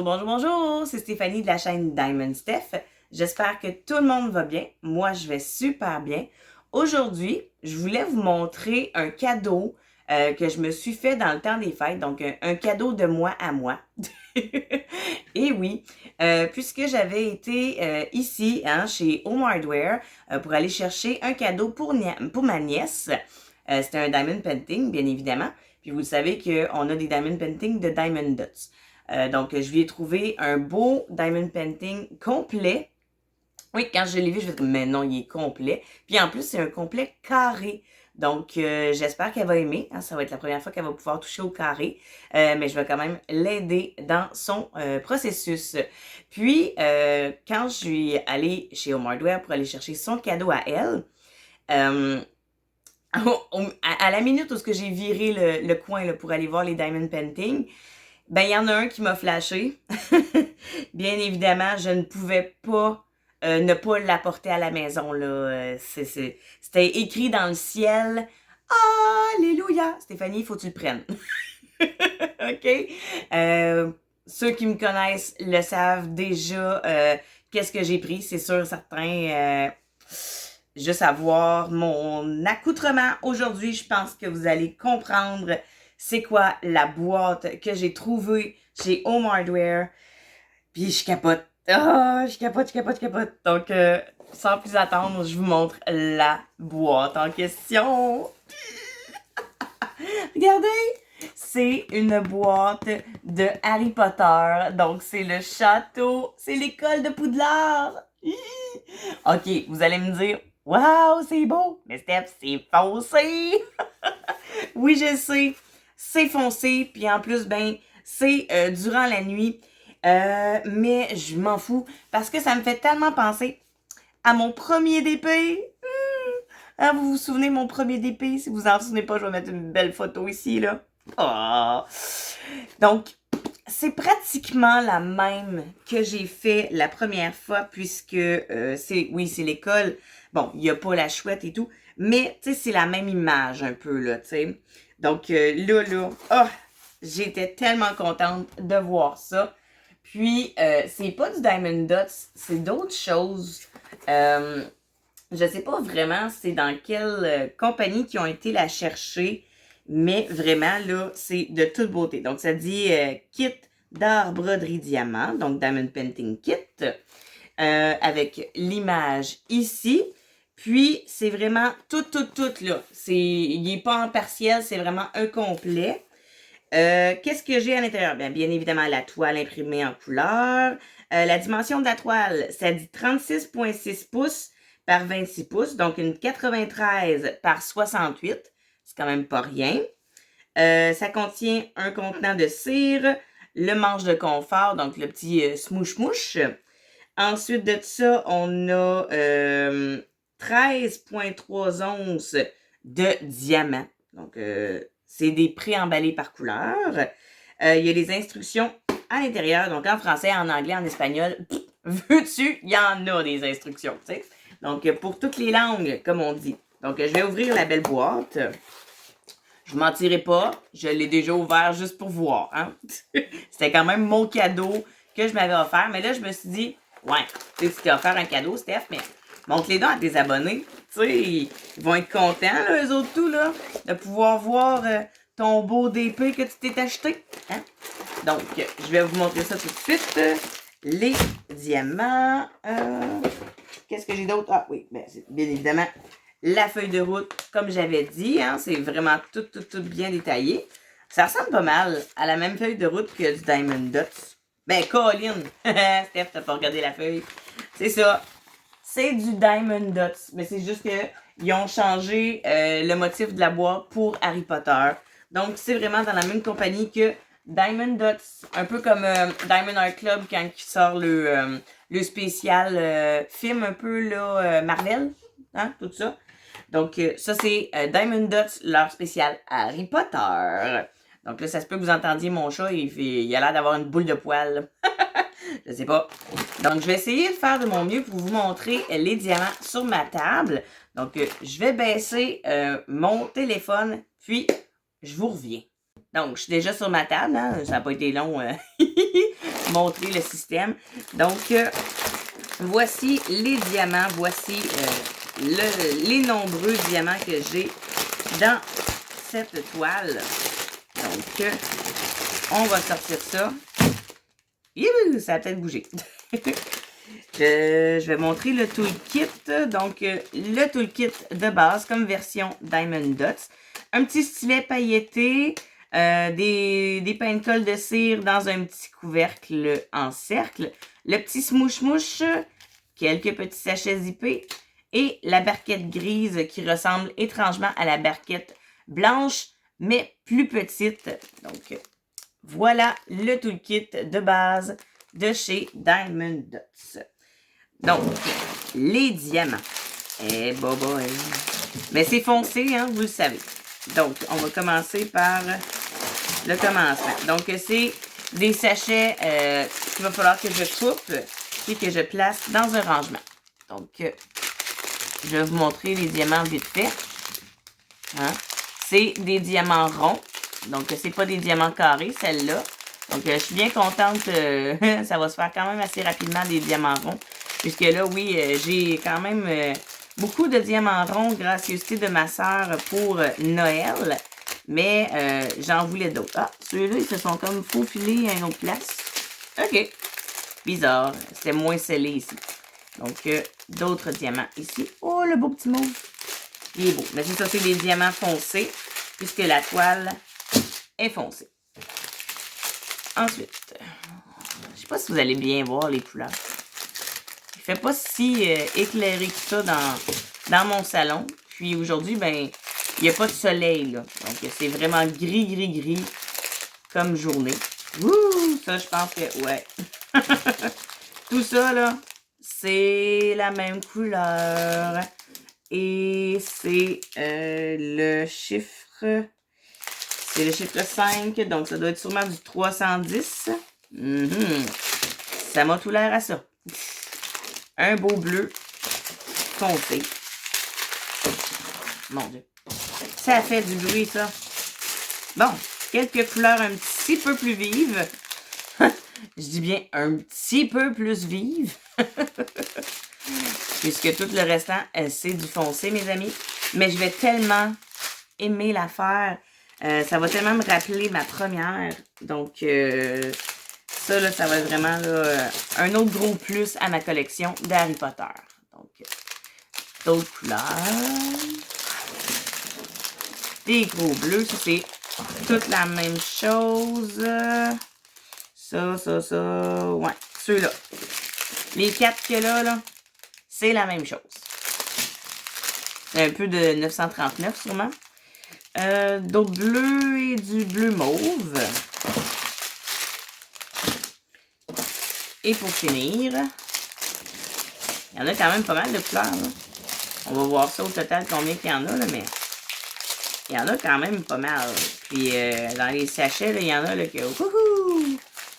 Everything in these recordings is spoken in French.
Bonjour, bonjour, bonjour! C'est Stéphanie de la chaîne Diamond Steph. J'espère que tout le monde va bien. Moi, je vais super bien. Aujourd'hui, je voulais vous montrer un cadeau que je me suis fait dans le temps des fêtes. Donc, un cadeau de moi à moi. Et oui, puisque j'avais été ici, chez Home Hardware, pour aller chercher un cadeau pour ma nièce. C'était un diamond painting, bien évidemment. Puis vous savez qu'on a des diamond painting de Diamond Dots. Donc, je lui ai trouvé un beau diamond painting complet. Oui, quand je l'ai vu, je me suis dit, mais non, il est complet. Puis en plus, c'est un complet carré. Donc, j'espère qu'elle va aimer. Ça va être la première fois qu'elle va pouvoir toucher au carré. Mais je vais quand même l'aider dans son processus. Puis, quand je suis allée chez Home Hardware pour aller chercher son cadeau à elle, euh, à la minute où j'ai viré le coin là, pour aller voir les diamond painting, ben il y en a un qui m'a flashé. Bien évidemment, je ne pouvais pas ne pas l'apporter à la maison là. C'était écrit dans le ciel. Alléluia! Stéphanie, il faut que tu le prennes. OK? Ceux qui me connaissent le savent déjà. Qu'est-ce que j'ai pris? C'est sûr, certain. Juste à voir mon accoutrement aujourd'hui, je pense que vous allez comprendre c'est quoi la boîte que j'ai trouvée chez Home Hardware. Puis je capote. Je capote. Donc, sans plus attendre, je vous montre la boîte en question. Regardez! C'est une boîte de Harry Potter. Donc, c'est le château. C'est l'école de Poudlard. OK, vous allez me dire, waouh, c'est beau. Mais Steph, c'est foncé. Oui, je sais. C'est foncé. Puis en plus, ben, c'est durant la nuit. Mais je m'en fous parce que ça me fait tellement penser à mon premier DP. Vous vous souvenez de mon premier DP? Si vous en souvenez pas, je vais mettre une belle photo ici, là. Oh. Donc, c'est pratiquement la même que j'ai fait la première fois puisque c'est l'école. Bon, il n'y a pas la chouette et tout, mais tu sais, c'est la même image un peu, là, tu sais. Donc j'étais tellement contente de voir ça. Puis, c'est pas du Diamond Dots, c'est d'autres choses. Je sais pas vraiment c'est dans quelle compagnie qui ont été la chercher, mais vraiment, là, c'est de toute beauté. Donc, ça dit kit d'art broderie diamant, donc Diamond Painting Kit, avec l'image ici. Puis, c'est vraiment tout, là. Il n'est pas en partiel, c'est vraiment un complet. Qu'est-ce que j'ai à l'intérieur? Bien évidemment, la toile imprimée en couleur. La dimension de la toile, ça dit 36,6 pouces par 26 pouces, donc une 93 par 68. C'est quand même pas rien. Ça contient un contenant de cire, le manche de confort, donc le petit smouche-mouche. Ensuite de ça, on a 13,3 onces de diamant. Donc, c'est des pré-emballés par couleur. Il y a les instructions à l'intérieur, donc en français, en anglais, en espagnol. Veux-tu? Il y en a des instructions, tu sais. Donc, pour toutes les langues, comme on dit. Donc, je vais ouvrir la belle boîte. Je ne mentirai pas, je l'ai déjà ouvert juste pour voir. Hein? C'était quand même mon cadeau que je m'avais offert. Mais là, je me suis dit, ouais, tu sais, tu t'es offert un cadeau, Steph, mais montre-les donc à tes abonnés. Tu sais, ils vont être contents, là, eux autres tout, là, de pouvoir voir ton beau DP que tu t'es acheté. Hein? Donc, je vais vous montrer ça tout de suite. Les diamants. Qu'est-ce que j'ai d'autre? Ah oui, c'est bien évidemment la feuille de route, comme j'avais dit. Hein, c'est vraiment tout bien détaillé. Ça ressemble pas mal à la même feuille de route que du Diamond Dots. Ben, Colin! Steph, t'as pas regardé la feuille. C'est ça. C'est du Diamond Dots. Mais c'est juste qu'ils ont changé le motif de la boîte pour Harry Potter. Donc, c'est vraiment dans la même compagnie que Diamond Dots. Un peu comme Diamond Art Club quand il sort le spécial film un peu là Marvel. Hein, tout ça. Donc, ça, c'est Diamond Dots, leur spécial Harry Potter. Donc là, ça se peut que vous entendiez mon chat, il a l'air d'avoir une boule de poil. Je sais pas. Donc, je vais essayer de faire de mon mieux pour vous montrer les diamants sur ma table. Donc, je vais baisser mon téléphone, puis je vous reviens. Donc, je suis déjà sur ma table, hein? Ça n'a pas été long montrer le système. Donc, voici les diamants. Voici les nombreux diamants que j'ai dans cette toile. Donc, on va sortir ça. Youhou, ça a peut-être bougé. Je vais montrer le toolkit. Donc, le toolkit de base comme version Diamond Dots. Un petit stylet pailleté. Des pains de colle de cire dans un petit couvercle en cercle, le petit smouche-mouche, quelques petits sachets zippés et la barquette grise qui ressemble étrangement à la barquette blanche, mais plus petite. Donc, voilà le toolkit de base de chez Diamond Dots. Donc, les diamants. Eh, boy. Mais c'est foncé, hein, vous le savez. Donc, on va commencer par le commencement. Donc, c'est des sachets qu'il va falloir que je coupe et que je place dans un rangement. Donc, je vais vous montrer les diamants vite fait. Hein? C'est des diamants ronds. Donc, c'est pas des diamants carrés, celle-là. Donc, je suis bien contente. Ça va se faire quand même assez rapidement, des diamants ronds. Puisque là, oui, j'ai quand même beaucoup de diamants ronds, gracieuseté de ma sœur pour Noël. Mais j'en voulais d'autres. Ah, ceux-là, ils se sont comme faufilés à une autre place. OK. Bizarre. C'était moins scellé ici. Donc, d'autres diamants ici. Oh, le beau petit mauve. Il est beau. Mais ça, c'est des diamants foncés, puisque la toile est foncée. Ensuite, je sais pas si vous allez bien voir les couleurs. Il fait pas si éclairé que ça dans mon salon. Puis aujourd'hui, ben, il n'y a pas de soleil, là. Donc, c'est vraiment gris comme journée. Ouh, ça, je pense que, ouais. Tout ça, là, c'est la même couleur. Et c'est le chiffre... C'est le chiffre 5, donc ça doit être sûrement du 310. Ça m'a tout l'air à ça. Un beau bleu foncé. Mon Dieu. Ça fait du bruit, ça. Bon, quelques couleurs un petit peu plus vives. Je dis bien un petit peu plus vives. Puisque tout le restant, c'est du foncé, mes amis. Mais je vais tellement aimer la faire. Ça va tellement me rappeler ma première. Donc, ça, là, ça va être vraiment là, un autre gros plus à ma collection d'Harry Potter. Donc, d'autres couleurs. Des gros bleus. Ça, c'est toute la même chose. Ça. Ouais, ceux-là. Les 4 que là, c'est la même chose. Un peu de 939 sûrement. D'autres bleus et du bleu mauve. Et pour finir, il y en a quand même pas mal de couleurs. Là. On va voir ça au total combien il y en a, là, mais il y en a quand même pas mal. Puis dans les sachets, là, il y en a là, que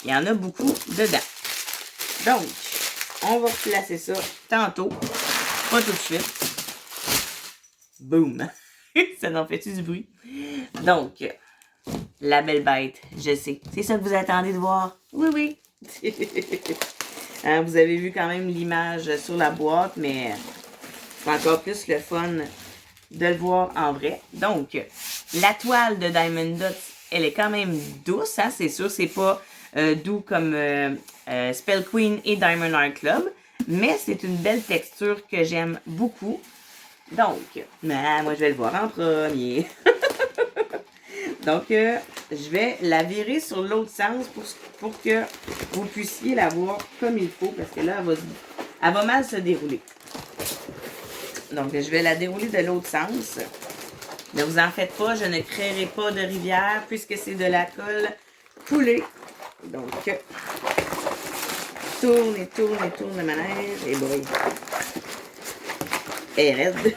il y en a beaucoup dedans. Donc, on va replacer ça tantôt. Pas tout de suite. Boum! Ça n'en fait-tu du bruit? Donc, la belle bête, je sais. C'est ça que vous attendez de voir? Oui. Hein, vous avez vu quand même l'image sur la boîte, mais c'est encore plus le fun de le voir en vrai. Donc, la toile de Diamond Dots, elle est quand même douce, hein, c'est sûr, c'est pas doux comme Spell Queen et Diamond Art Club, mais c'est une belle texture que j'aime beaucoup. Donc, moi je vais le voir en premier. Donc, je vais la virer sur l'autre sens pour que vous puissiez la voir comme il faut, parce que là, elle va mal se dérouler. Donc, je vais la dérouler de l'autre sens. Ne vous en faites pas, je ne créerai pas de rivière puisque c'est de la colle coulée. Donc, tourne le manège. Et boy. Et raide.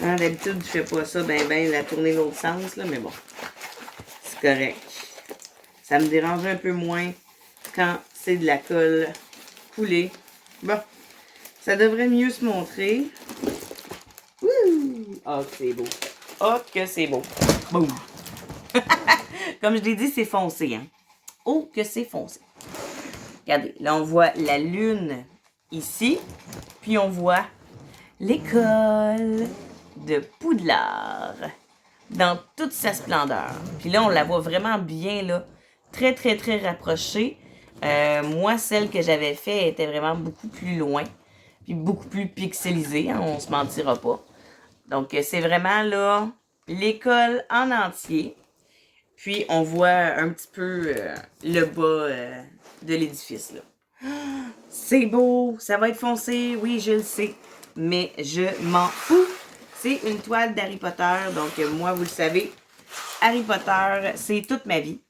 Hein, d'habitude, je fais pas ça ben la tourner l'autre sens, là, mais bon. C'est correct. Ça me dérange un peu moins quand c'est de la colle coulée. Bon. Ça devrait mieux se montrer. Wouh! Oh, que c'est beau. Oh, que c'est beau. Boum! Comme je l'ai dit, c'est foncé, hein. Oh, que c'est foncé. Regardez, là, on voit la lune ici. Puis, on voit l'école de Poudlard dans toute sa splendeur. Puis là, on la voit vraiment bien, là. Très, très, très rapprochée. Moi, celle que j'avais fait était vraiment beaucoup plus loin. Puis beaucoup plus pixelisée, hein, on se mentira pas. Donc, c'est vraiment, là, l'école en entier. Puis, on voit un petit peu le bas de l'édifice, là. C'est beau, ça va être foncé, oui, je le sais. Mais je m'en fous. C'est une toile d'Harry Potter. Donc, moi, vous le savez, Harry Potter, c'est toute ma vie.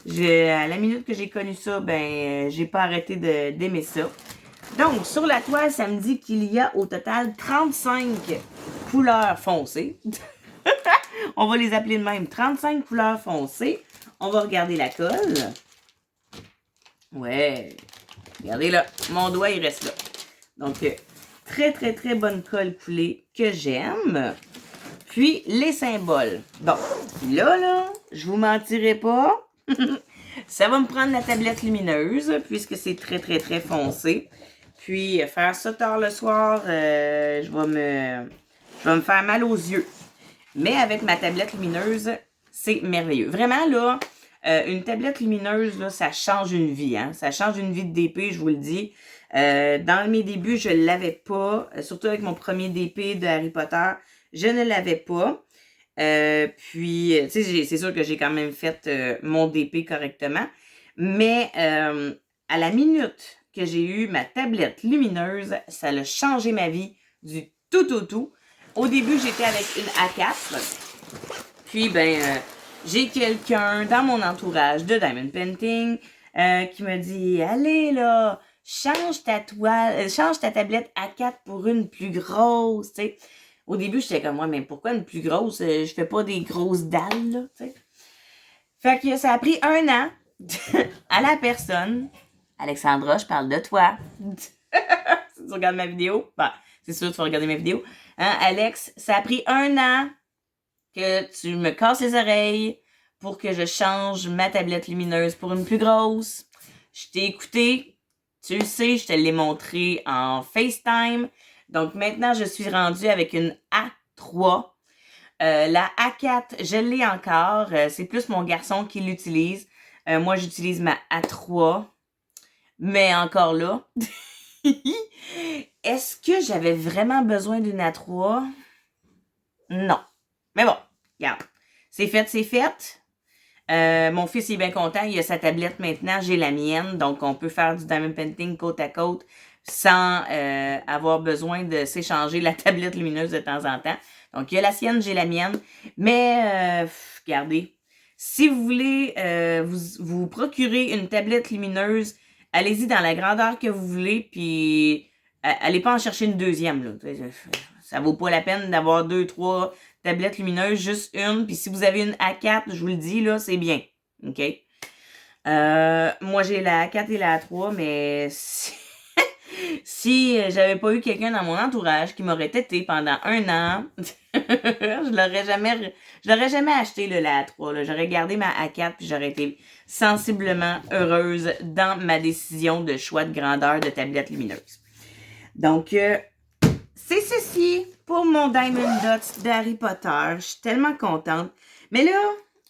À la minute que j'ai connu ça, ben, j'ai pas arrêté d'aimer ça. Donc, sur la toile, ça me dit qu'il y a au total 35 couleurs foncées. On va les appeler de même. 35 couleurs foncées. On va regarder la colle. Ouais. Regardez là. Mon doigt, il reste là. Donc, très, très, très bonne colle coulée que j'aime. Puis, les symboles. Bon. Là, je vous mentirai pas. Ça va me prendre la tablette lumineuse, puisque c'est très, très, très foncé. Puis, faire ça tard le soir, je vais me faire mal aux yeux. Mais avec ma tablette lumineuse, c'est merveilleux. Vraiment, là, une tablette lumineuse, là, ça change une vie. Hein? Ça change une vie de DP, je vous le dis. Dans mes débuts, je ne l'avais pas. Surtout avec mon premier DP de Harry Potter, je ne l'avais pas. Puis, tu sais, c'est sûr que j'ai quand même fait mon DP correctement. Mais à la minute que j'ai eu ma tablette lumineuse, ça a changé ma vie du tout au tout. Au début, j'étais avec une A4. Puis, j'ai quelqu'un dans mon entourage de Diamond Painting qui me dit « Allez, là, change ta tablette A4 pour une plus grosse, tu sais. » Au début, j'étais comme « Ouais, mais pourquoi une plus grosse? Je fais pas des grosses dalles, là, tu sais. » Fait que ça a pris 1 an à la personne. Alexandra, je parle de toi. Si tu regardes ma vidéo, c'est sûr que tu vas regarder ma vidéo. Hein, Alex, ça a pris 1 an que tu me casses les oreilles pour que je change ma tablette lumineuse pour une plus grosse. Je t'ai écouté, tu le sais, je te l'ai montré en FaceTime. Donc maintenant, je suis rendue avec une A3. La A4, je l'ai encore. C'est plus mon garçon qui l'utilise. Moi, j'utilise ma A3. Mais encore là, est-ce que j'avais vraiment besoin d'une A3? Non. Mais bon, regarde. C'est fait, c'est fait. Mon fils est bien content. Il a sa tablette maintenant. J'ai la mienne. Donc, on peut faire du diamond painting côte à côte sans avoir besoin de s'échanger la tablette lumineuse de temps en temps. Donc, il y a la sienne, j'ai la mienne. Mais, regardez. Si vous voulez vous procurer une tablette lumineuse, allez-y dans la grandeur que vous voulez, puis allez pas en chercher une deuxième. Là. Ça vaut pas la peine d'avoir 2, 3 tablettes lumineuses, juste une. Puis si vous avez une A4, je vous le dis, là, c'est bien. OK? Moi, j'ai la A4 et la A3, mais si j'avais pas eu quelqu'un dans mon entourage qui m'aurait tété pendant 1 an, je l'aurais jamais acheté, là, la A3. Là. J'aurais gardé ma A4 puis j'aurais été sensiblement heureuse dans ma décision de choix de grandeur de tablette lumineuse. Donc, c'est ceci pour mon Diamond Dots d'Harry Potter. Je suis tellement contente. Mais là,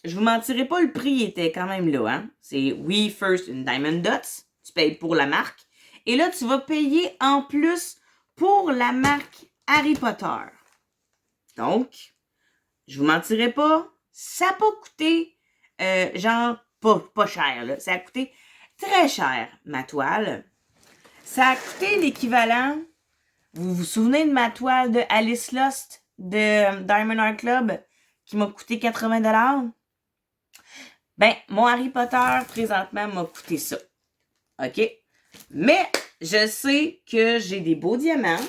je vous mentirai pas, le prix était quand même là. Hein? C'est We First une Diamond Dots. Tu payes pour la marque. Et là, tu vas payer en plus pour la marque Harry Potter. Donc, je vous mentirai pas, ça n'a pas coûté genre pas cher. Là. Ça a coûté très cher, ma toile. Ça a coûté l'équivalent. Vous vous souvenez de ma toile de Alice Lost de Diamond Art Club qui m'a coûté 80$? Ben, mon Harry Potter, présentement, m'a coûté ça. OK? Mais, je sais que j'ai des beaux diamants.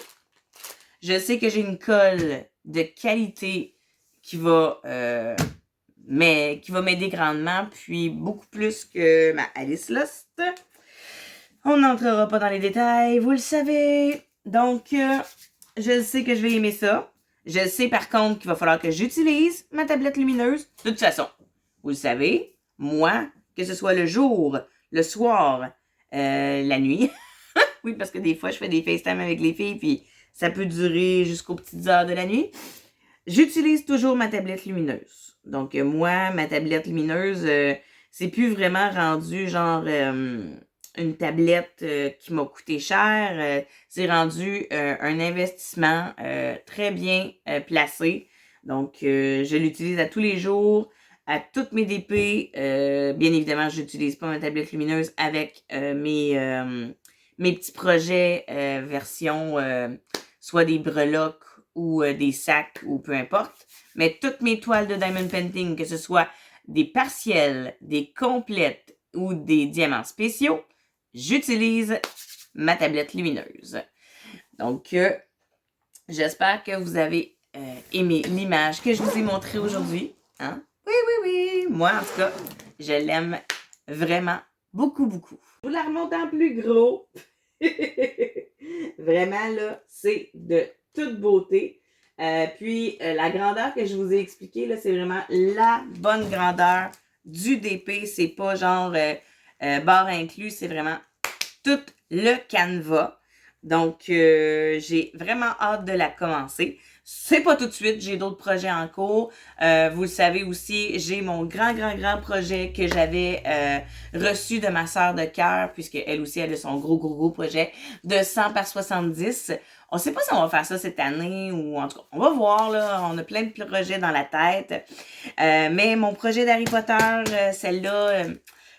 Je sais que j'ai une colle de qualité qui va m'aider grandement, puis beaucoup plus que ma Alice Lost. On n'entrera pas dans les détails, vous le savez. Donc, je sais que je vais aimer ça. Je sais par contre qu'il va falloir que j'utilise ma tablette lumineuse. De toute façon, vous le savez, moi, que ce soit le jour, le soir, la nuit, oui, parce que des fois, je fais des FaceTime avec les filles, puis ça peut durer jusqu'aux petites heures de la nuit. J'utilise toujours ma tablette lumineuse. Donc, moi, ma tablette lumineuse, c'est plus vraiment rendu genre une tablette qui m'a coûté cher. C'est rendu un investissement très bien placé. Donc, je l'utilise à tous les jours, à toutes mes DP. Bien évidemment, je n'utilise pas ma tablette lumineuse avec mes petits projets version soit des breloques ou des sacs ou peu importe. Mais toutes mes toiles de diamond painting, que ce soit des partiels, des complètes ou des diamants spéciaux, j'utilise ma tablette lumineuse. Donc, j'espère que vous avez aimé l'image que je vous ai montrée aujourd'hui. Hein? Oui, oui, oui. Moi, en tout cas, je l'aime vraiment beaucoup, beaucoup. Je vous la remonte en plus gros. Vraiment, là, c'est de toute beauté. Puis, la grandeur que je vous ai expliquée, là, c'est vraiment la bonne grandeur du DP. C'est pas genre barre inclus, c'est vraiment tout le canevas. Donc, j'ai vraiment hâte de la commencer. C'est pas tout de suite, j'ai d'autres projets en cours. Vous le savez aussi, j'ai mon grand projet que j'avais reçu de ma sœur de cœur, puisque elle aussi, elle a son gros projet de 100 par 70. On sait pas si on va faire ça cette année ou en tout cas, on va voir, là. On a plein de projets dans la tête. Mais mon projet d'Harry Potter, celle-là,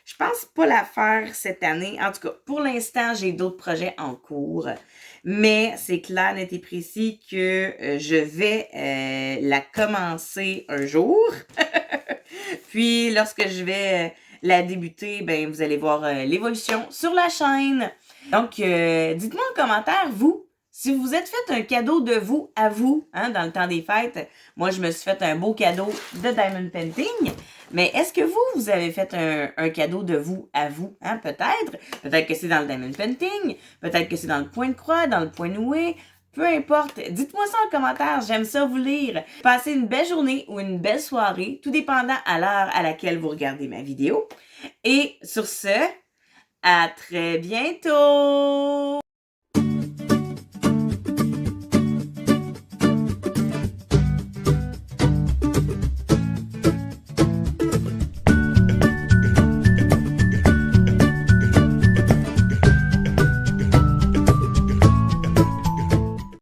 je pense pas la faire cette année. En tout cas, pour l'instant, j'ai d'autres projets en cours. Mais c'est clair, net et précis que je vais la commencer un jour. Puis, lorsque je vais la débuter, ben vous allez voir l'évolution sur la chaîne. Donc, dites-moi en commentaire, vous, si vous vous êtes fait un cadeau de vous à vous, hein, dans le temps des fêtes. Moi, je me suis fait un beau cadeau de Diamond Painting. Mais est-ce que vous avez fait un cadeau de vous à vous, hein, peut-être? Peut-être que c'est dans le Diamond Painting, peut-être que c'est dans le point de croix, dans le point noué. Peu importe, dites-moi ça en commentaire, j'aime ça vous lire. Passez une belle journée ou une belle soirée, tout dépendant à l'heure à laquelle vous regardez ma vidéo. Et sur ce, à très bientôt!